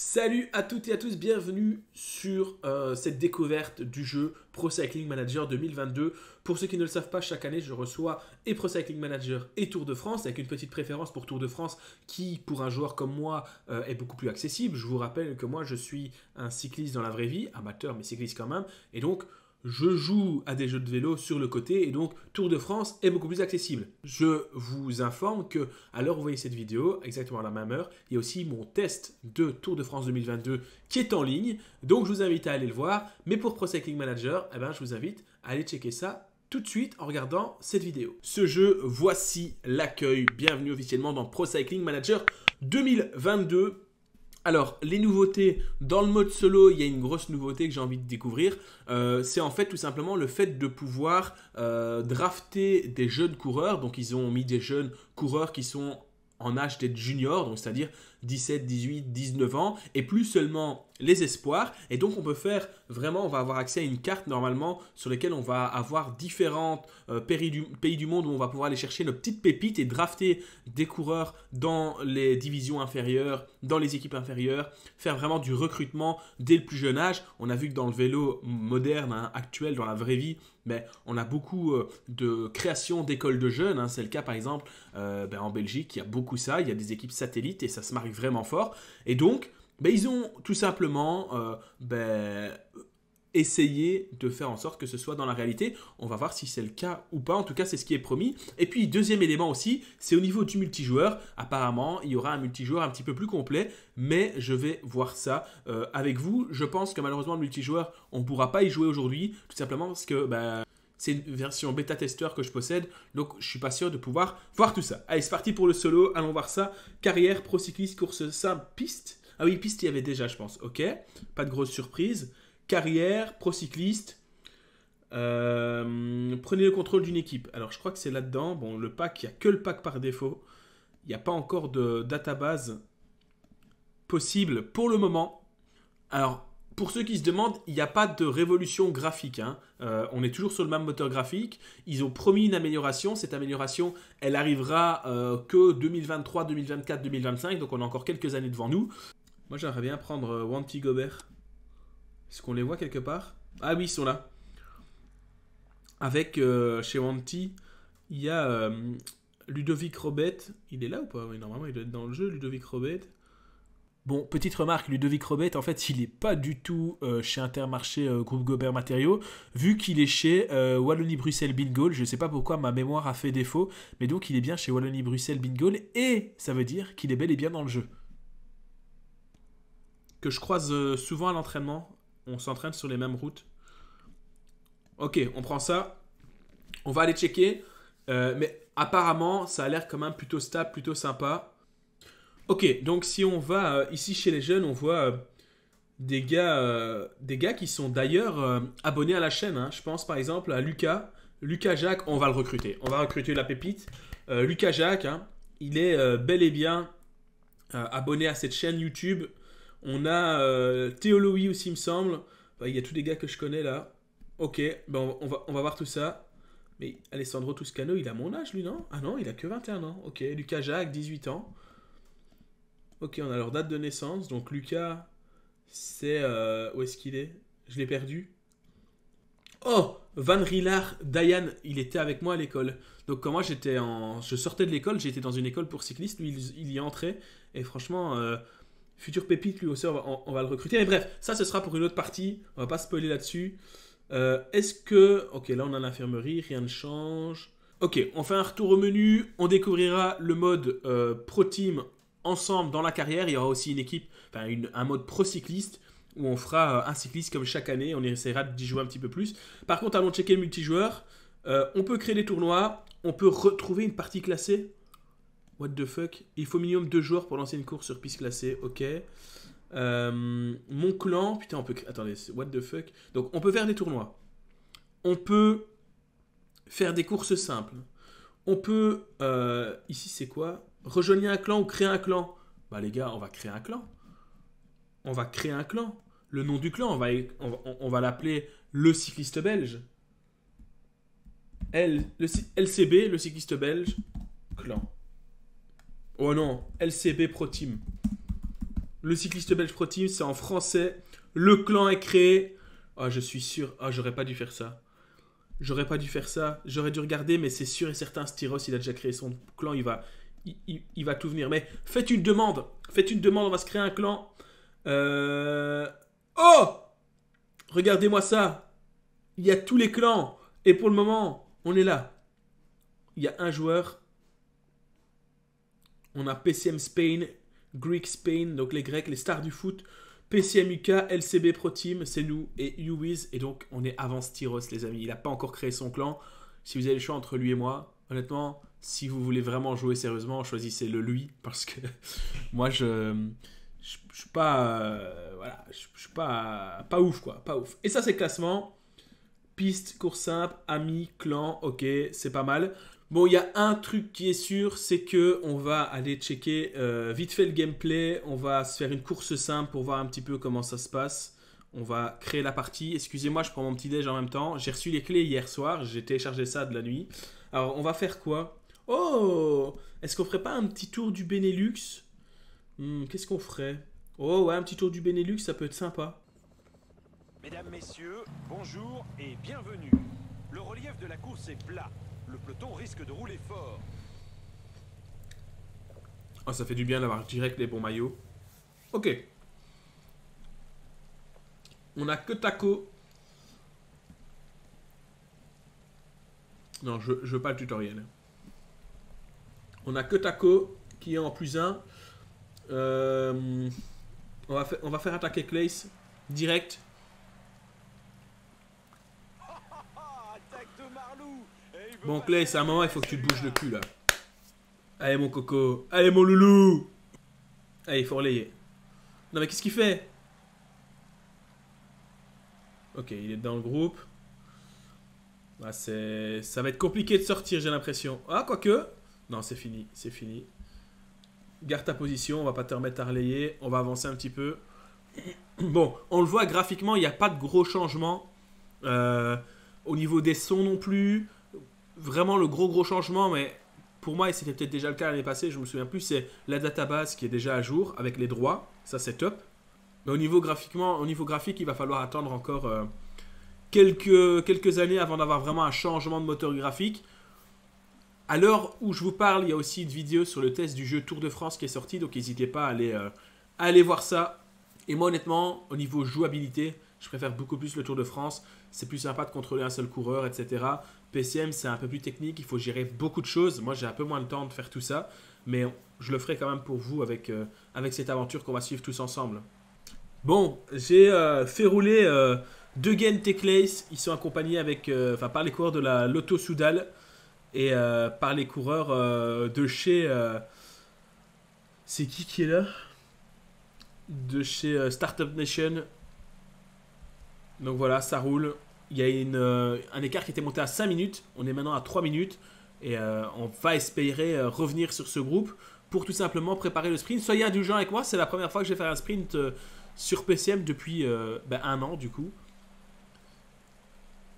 Salut à toutes et à tous, bienvenue sur cette découverte du jeu Pro Cycling Manager 2022. Pour ceux qui ne le savent pas, chaque année je reçois et Pro Cycling Manager et Tour de France, avec une petite préférence pour Tour de France qui, pour un joueur comme moi, est beaucoup plus accessible. Je vous rappelle que moi je suis un cycliste dans la vraie vie, amateur mais cycliste quand même, et donc je joue à des jeux de vélo sur le côté et donc Tour de France est beaucoup plus accessible. Je vous informe que à l'heure où vous voyez cette vidéo, exactement à la même heure, il y a aussi mon test de Tour de France 2022 qui est en ligne. Donc je vous invite à aller le voir. Mais pour Pro Cycling Manager, je vous invite à aller checker ça tout de suite en regardant cette vidéo. Ce jeu, voici l'accueil. Bienvenue officiellement dans Pro Cycling Manager 2022. Alors, les nouveautés, dans le mode solo, il y a une grosse nouveauté que j'ai envie de découvrir. C'est en fait tout simplement le fait de pouvoir drafter des jeunes coureurs. Donc, ils ont mis des jeunes coureurs qui sont en âge d'être juniors, donc c'est-à-dire 17, 18, 19 ans, et plus seulement les espoirs. Et donc, on peut faire vraiment, on va avoir accès à une carte normalement sur laquelle on va avoir différents pays du monde où on va pouvoir aller chercher nos petites pépites et drafter des coureurs dans les divisions inférieures, dans les équipes inférieures, faire vraiment du recrutement dès le plus jeune âge. On a vu que dans le vélo moderne, actuel, dans la vraie vie, mais on a beaucoup de création d'écoles de jeunes. C'est le cas par exemple en Belgique, il y a beaucoup ça, il y a des équipes satellites et ça se marque vraiment fort. Et donc, ils ont tout simplement essayé de faire en sorte que ce soit dans la réalité. On va voir si c'est le cas ou pas. En tout cas, c'est ce qui est promis. Et puis, deuxième élément aussi, c'est au niveau du multijoueur. Apparemment, il y aura un multijoueur un petit peu plus complet, mais je vais voir ça avec vous. Je pense que malheureusement, le multijoueur, on ne pourra pas y jouer aujourd'hui, tout simplement parce que c'est une version bêta-testeur que je possède, donc je ne suis pas sûr de pouvoir voir tout ça. Allez, c'est parti pour le solo, allons voir ça. Carrière, pro cycliste, course simple, piste. Ah oui, piste, il y avait déjà, je pense. Ok, pas de grosse surprise. Carrière, pro cycliste. Prenez le contrôle d'une équipe. Alors, je crois que c'est là-dedans. Bon, le pack, il n'y a que le pack par défaut. Il n'y a pas encore de database possible pour le moment. Alors, pour ceux qui se demandent, il n'y a pas de révolution graphique. On est toujours sur le même moteur graphique. Ils ont promis une amélioration. Cette amélioration, elle arrivera que 2023, 2024, 2025. Donc, on a encore quelques années devant nous. Moi, j'aimerais bien prendre Wanty Gobert. Est-ce qu'on les voit quelque part? Ah oui, ils sont là. Avec, chez Wanty, il y a Ludovic Robet. Il est là ou pas? Oui, normalement, il doit être dans le jeu, Ludovic Robet. Bon, petite remarque, Ludovic Robet, en fait, il n'est pas du tout chez Intermarché Groupe Gobert Matériaux, vu qu'il est chez Wallonie-Bruxelles Bingol. Je ne sais pas pourquoi ma mémoire a fait défaut, mais donc il est bien chez Wallonie-Bruxelles Bingol, et ça veut dire qu'il est bel et bien dans le jeu. Que je croise souvent à l'entraînement. On s'entraîne sur les mêmes routes. Ok, on prend ça. On va aller checker. Mais apparemment, ça a l'air quand même plutôt stable, plutôt sympa. Ok, donc si on va ici chez les jeunes, on voit des gars qui sont d'ailleurs abonnés à la chaîne. Je pense par exemple à Lucas. Lucas Jacques, on va le recruter. On va recruter la pépite. Lucas Jacques, il est bel et bien abonné à cette chaîne YouTube. On a Théo Louis aussi, il me semble. Il y a tous les gars que je connais là. Ok, on va voir tout ça. Mais Alessandro Toscano, il a mon âge lui, non? Ah non, il a que 21 ans. Ok, Lucas Jacques, 18 ans. Ok, on a leur date de naissance. Donc Lucas, c'est... où est-ce qu'il est? Je l'ai perdu. Oh, Van Rillard, Dayan, il était avec moi à l'école. Donc quand moi je sortais de l'école, j'étais dans une école pour cyclistes. Lui, il y entrait. Et franchement... futur pépite, lui aussi, on va le recruter. Mais bref, ça, ce sera pour une autre partie. On va pas spoiler là-dessus. Est-ce que... Ok, là, on a l'infirmerie. Rien ne change. Ok, on fait un retour au menu. On découvrira le mode Pro Team ensemble dans la carrière. Il y aura aussi une équipe, un mode Pro Cycliste où on fera un cycliste comme chaque année. On essaiera d'y jouer un petit peu plus. Par contre, allons checker le multijoueur. On peut créer des tournois. On peut retrouver une partie classée. What the fuck? Il faut minimum 2 joueurs pour lancer une course sur piste classée. Ok. Mon clan. Putain, on peut... Attendez, what the fuck? Donc, on peut faire des tournois. On peut faire des courses simples. On peut... ici, c'est quoi? Rejoindre un clan ou créer un clan. Les gars, on va créer un clan. On va créer un clan. Le nom du clan, on va l'appeler le cycliste belge. LCB, le cycliste belge. Clan. Oh non, LCB Pro Team. Le cycliste belge Pro Team, c'est en français. Le clan est créé. Ah, je suis sûr. Ah, j'aurais pas dû faire ça. J'aurais pas dû faire ça. J'aurais dû regarder, mais c'est sûr et certain, Styros, il a déjà créé son clan. Il va tout venir. Mais faites une demande. Faites une demande, on va se créer un clan. Oh! Regardez-moi ça. Il y a tous les clans. Et pour le moment, on est là. Il y a un joueur. On a PCM Spain, Greek Spain, donc les Grecs, les stars du foot. PCM UK, LCB Pro Team, c'est nous et Uwiz. Et donc, on est avant Styros, les amis. Il n'a pas encore créé son clan. Si vous avez le choix entre lui et moi, honnêtement, si vous voulez vraiment jouer sérieusement, choisissez le lui. Parce que moi, je suis pas... voilà, je suis pas ouf, quoi. Pas ouf. Et ça, c'est classement. Piste, course simple, amis, clan, ok, c'est pas mal. Bon, il y a un truc qui est sûr, c'est que on va aller checker vite fait le gameplay. On va se faire une course simple pour voir un petit peu comment ça se passe. On va créer la partie. Excusez-moi, je prends mon petit déj en même temps. J'ai reçu les clés hier soir. J'ai téléchargé ça de la nuit. Alors, on va faire quoi? Oh! Est-ce qu'on ferait pas un petit tour du Benelux? Qu'est-ce qu'on ferait? Oh, ouais, un petit tour du Benelux, ça peut être sympa. Mesdames, messieurs, bonjour et bienvenue. Le relief de la course est plat. Le peloton risque de rouler fort. Oh, ça fait du bien d'avoir direct les bons maillots. Ok. On a que Taco. Non, je veux pas le tutoriel. On a que Taco qui est en +1. On va faire attaquer Clays direct. Bon, Clays, à un moment, il faut que tu te bouges le cul, là. Allez, mon coco. Allez, mon loulou. Allez, il faut relayer. Non, mais qu'est-ce qu'il fait? Ok, il est dans le groupe. Ah, ça va être compliqué de sortir, j'ai l'impression. Ah, quoique. Non, c'est fini, c'est fini. Garde ta position, on va pas te remettre à relayer. On va avancer un petit peu. Bon, on le voit graphiquement, il n'y a pas de gros changements. Au niveau des sons non plus. Vraiment le gros changement, mais pour moi, et c'était peut-être déjà le cas l'année passée, je me souviens plus, c'est la database qui est déjà à jour avec les droits. Ça, c'est top. Mais au niveau graphique, il va falloir attendre encore quelques années avant d'avoir vraiment un changement de moteur graphique. À l'heure où je vous parle, il y a aussi une vidéo sur le test du jeu Tour de France qui est sorti, donc n'hésitez pas à aller voir ça. Et moi, honnêtement, au niveau jouabilité, je préfère beaucoup plus le Tour de France. C'est plus sympa de contrôler un seul coureur, etc. PCM, c'est un peu plus technique, il faut gérer beaucoup de choses. Moi, j'ai un peu moins de temps de faire tout ça, mais je le ferai quand même pour vous avec cette aventure qu'on va suivre tous ensemble. Bon, j'ai fait rouler deux Gent et Clays. Ils sont accompagnés par les coureurs de la Lotto Soudal et par les coureurs de chez... c'est qui est là? De chez Startup Nation. Donc voilà, ça roule. Il y a un écart qui était monté à 5 minutes. On est maintenant à 3 minutes. Et on va espérer revenir sur ce groupe pour tout simplement préparer le sprint. Soyez indulgents avec moi. C'est la première fois que je vais faire un sprint sur PCM depuis 1 an du coup.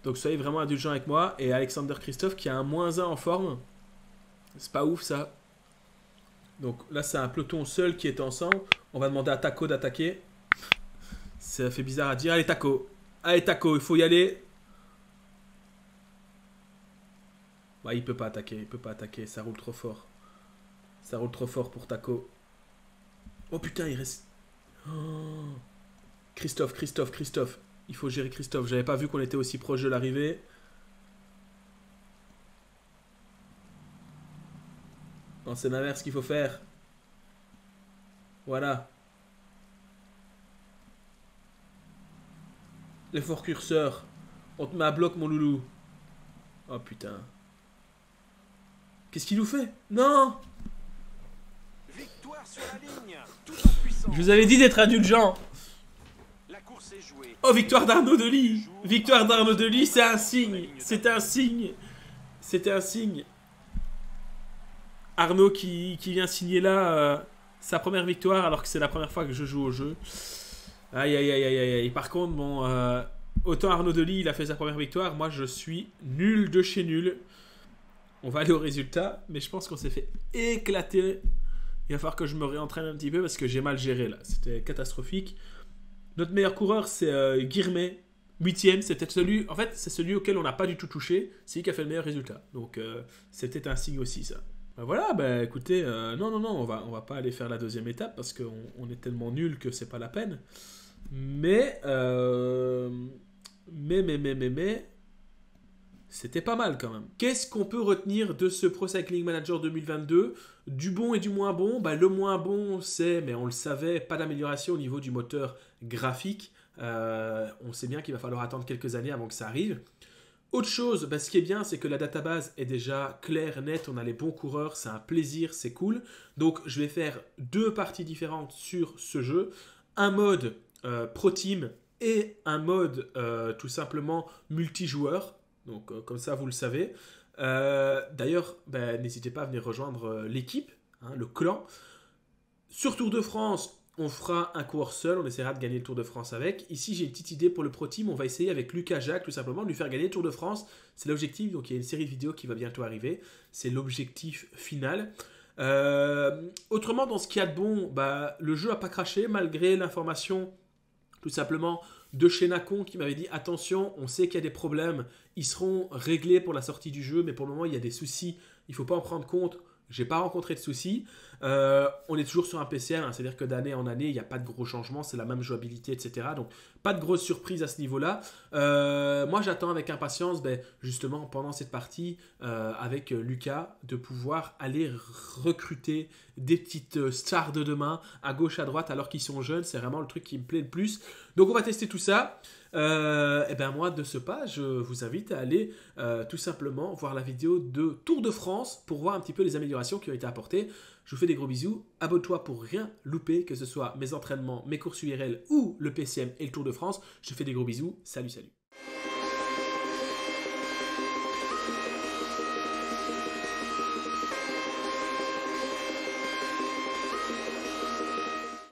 Donc soyez vraiment indulgents avec moi. Et Alexander Christophe qui a un -1 en forme. C'est pas ouf ça. Donc là c'est un peloton seul qui est ensemble. On va demander à Taco d'attaquer. Ça fait bizarre à dire. Allez Taco. Allez Taco, il faut y aller. Bah, il peut pas attaquer, ça roule trop fort. Ça roule trop fort pour Taco. Oh putain, il reste... Oh. Christophe. Il faut gérer Christophe. J'avais pas vu qu'on était aussi proche de l'arrivée. Non, c'est l'inverse qu'il faut faire. Voilà. L'effort curseur. On te met à bloc, mon loulou. Oh putain. Qu'est-ce qu'il nous fait? Non! Victoire sur la ligne, tout en puissance. Je vous avais dit d'être indulgent. La course est jouée. Oh, victoire d'Arnaud Delis. Victoire d'Arnaud Delis, c'est un signe. C'était un signe. C'était un signe. Arnaud qui vient signer là sa première victoire alors que c'est la première fois que je joue au jeu. Aïe aïe aïe aïe aïe. Par contre, bon, autant Arnaud Delis il a fait sa première victoire, moi je suis nul de chez nul. On va aller au résultat, mais je pense qu'on s'est fait éclater il va falloir que je me réentraîne un petit peu parce que j'ai mal géré là. C'était catastrophique. Notre meilleur coureur, c'est Guirmet, 8ème. C'est peut-être celui, en fait, c'est celui auquel on n'a pas du tout touché. C'est lui qui a fait le meilleur résultat. Donc, c'est peut-être un signe aussi, ça. Voilà, bah écoutez, non, on va pas aller faire la deuxième étape parce qu'on est tellement nul que c'est pas la peine. Mais, c'était pas mal quand même. Qu'est-ce qu'on peut retenir de ce Pro Cycling Manager 2022? Du bon et du moins bon. Bah, le moins bon, c'est, mais on le savait, pas d'amélioration au niveau du moteur graphique. On sait bien qu'il va falloir attendre quelques années avant que ça arrive. Autre chose, bah, ce qui est bien, c'est que la database est déjà claire, nette, on a les bons coureurs, c'est un plaisir, c'est cool. Donc je vais faire 2 parties différentes sur ce jeu. Un mode Pro Team et un mode tout simplement multijoueur. Donc comme ça, vous le savez. D'ailleurs, bah, n'hésitez pas à venir rejoindre l'équipe, hein, le clan. Sur Tour de France, on fera un coureur seul, on essaiera de gagner le Tour de France avec. Ici, j'ai une petite idée pour le Pro Team. On va essayer avec Lucas Jacques, tout simplement, de lui faire gagner le Tour de France. C'est l'objectif. Donc, il y a une série de vidéos qui va bientôt arriver. C'est l'objectif final. Autrement, dans ce qu'il y a de bon, bah, le jeu n'a pas craché, malgré l'information, tout simplement, de chez Nacon qui m'avait dit attention, on sait qu'il y a des problèmes, ils seront réglés pour la sortie du jeu, mais pour le moment, il y a des soucis. Il ne faut pas en prendre compte. J'ai pas rencontré de soucis. On est toujours sur un PCM, hein, c'est-à-dire que d'année en année, il n'y a pas de gros changements, c'est la même jouabilité, etc. Donc, pas de grosses surprises à ce niveau-là. Moi, j'attends avec impatience, justement, pendant cette partie, avec Lucas, de pouvoir aller recruter des petites stars de demain, à gauche, à droite, alors qu'ils sont jeunes. C'est vraiment le truc qui me plaît le plus. Donc, on va tester tout ça. Et ben moi, de ce pas, je vous invite à aller tout simplement voir la vidéo de Tour de France pour voir un petit peu les améliorations qui ont été apportées. Je vous fais des gros bisous. Abonne-toi pour rien louper, que ce soit mes entraînements, mes courses URL ou le PCM et le Tour de France. Je te fais des gros bisous. Salut, salut.